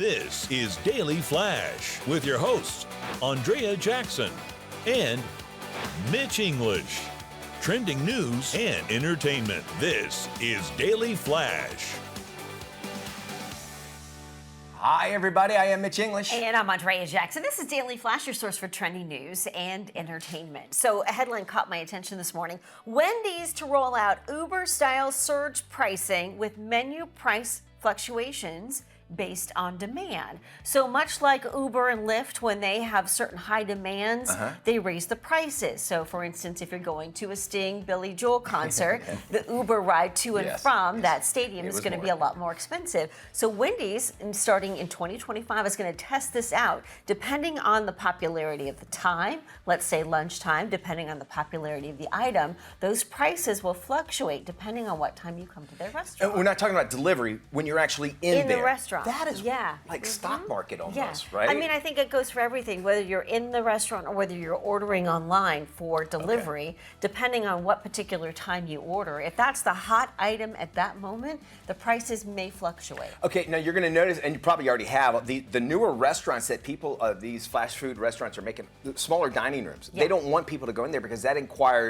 This is Daily Flash with your hosts, Andrea Jackson and Mitch English. Trending news and entertainment. This is Daily Flash. Hi, everybody. I am Mitch English. And I'm Andrea Jackson. This is Daily Flash, your source for trending news and entertainment. So a headline caught my attention this morning. Wendy's to roll out Uber-style surge pricing with menu price fluctuations based on demand. So much like Uber and Lyft, when they have certain high demands, they raise the prices. So for instance, if you're going to a Sting Billy Joel concert, the Uber ride to and from that stadium is going to be a lot more expensive. So Wendy's, starting in 2025, is going to test this out depending on the popularity of the time, let's say lunchtime, depending on the popularity of the item. Those prices will fluctuate depending on what time you come to their restaurant. We're not talking about delivery when you're actually in there. The restaurant. That is like stock market almost, yeah. right? I mean, I think it goes for everything, whether you're in the restaurant or whether you're ordering online for delivery, depending on what particular time you order. If that's the hot item at that moment, the prices may fluctuate. Okay, now you're going to notice, and you probably already have, the newer restaurants that people, these fast food restaurants are making, smaller dining rooms. They don't want people to go in there because that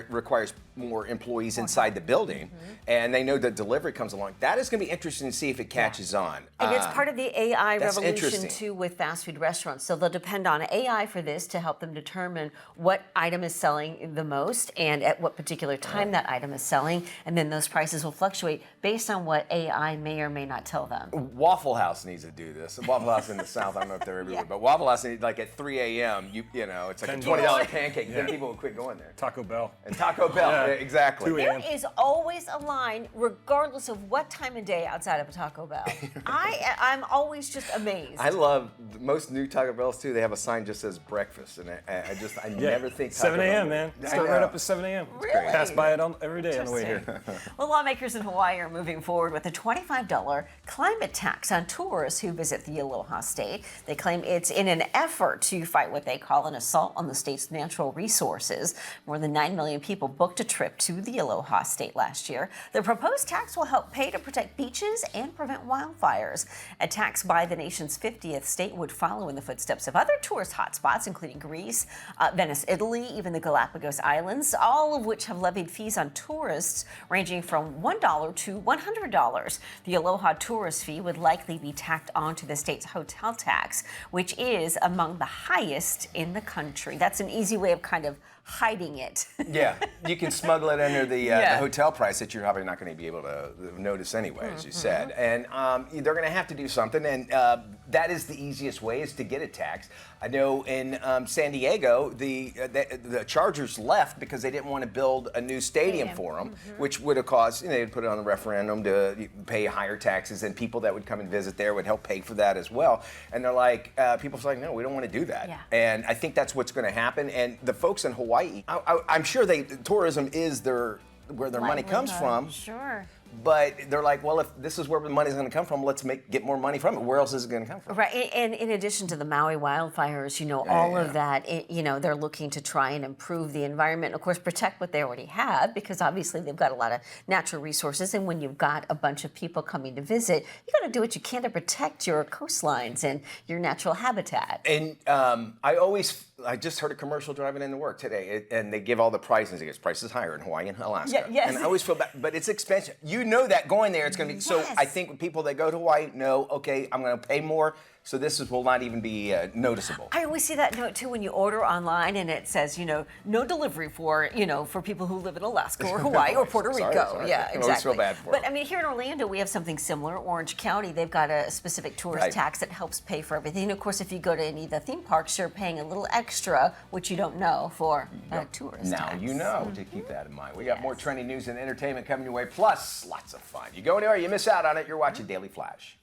requires more employees inside the building, and they know that delivery comes along. That is going to be interesting to see if it catches on. And it's part of the AI revolution interesting. too with fast food restaurants. So they'll depend on AI for this to help them determine what item is selling the most and at what particular time that item is selling. And then those prices will fluctuate based on what AI may or may not tell them. Waffle House needs to do this. Waffle House in the South, I don't know if they're everywhere, but Waffle House, like at 3 a.m., you know, it's like a $20 pancake. Then people will quit going there. Taco Bell. And Taco Bell, exactly. There is always a line, regardless of what time of day outside of a Taco Bell. I'm always just amazed. I love most new Taco Bells too. They have a sign just says breakfast, and I never think Taco 7 a.m. Bell. man. Start right up at 7 a.m. Really? Pass by it every day on the way here. Well, lawmakers in Hawaii are moving forward with a $25 climate tax on tourists who visit the Aloha State. They claim it's in an effort to fight what they call an assault on the state's natural resources. More than 9 million people booked a trip to the Aloha State last year. The proposed tax will help pay to protect beaches and prevent wildfires. A tax by the nation's 50th state would follow in the footsteps of other tourist hotspots, including Greece, Venice, Italy, even the Galapagos Islands, all of which have levied fees on tourists ranging from $1 to $100. The Aloha tourist fee would likely be tacked onto the state's hotel tax, which is among the highest in the country. That's an easy way of kind of hiding it. Yeah, you can smuggle it under the hotel price that you're probably not going to be able to notice anyway, as you said. And they're going to have to do something, and that is the easiest way is to get a tax. I know in San Diego, the Chargers left because they didn't want to build a new stadium for them, which would have caused, they'd put it on a referendum to pay higher taxes, and people that would come and visit there would help pay for that as well. And they're like, people are like, no, we don't want to do that. And I think that's what's going to happen. And the folks in Hawaii, I'm sure tourism is where their money comes from. Sure. But they're like, well, if this is where the money's going to come from, let's get more money from it. Where else is it going to come from? Right, and in addition to the Maui wildfires, all of that, they're looking to try and improve the environment, and of course, protect what they already have, because obviously they've got a lot of natural resources, and when you've got a bunch of people coming to visit, you got to do what you can to protect your coastlines and your natural habitat. And I just heard a commercial driving into work today, and they give all the prices. It gets prices higher in Hawaii and Alaska. And I always feel bad, but it's expensive. You know that going there, it's going to be. So I think people that go to Hawaii know, okay, I'm going to pay more. So will not even be noticeable. I always see that note too when you order online and it says, no delivery for people who live in Alaska or Hawaii or Puerto Rico. Sorry. Yeah, I exactly. always feel bad for But them. I mean, here in Orlando, we have something similar. Orange County, they've got a specific tourist tax that helps pay for everything. And of course, if you go to any of the theme parks, you're paying a little extra, which you don't know for a tourist tax. Now you know to keep that in mind. We got more trending news and entertainment coming your way, plus lots of fun. You go anywhere, you miss out on it. You're watching Daily Flash.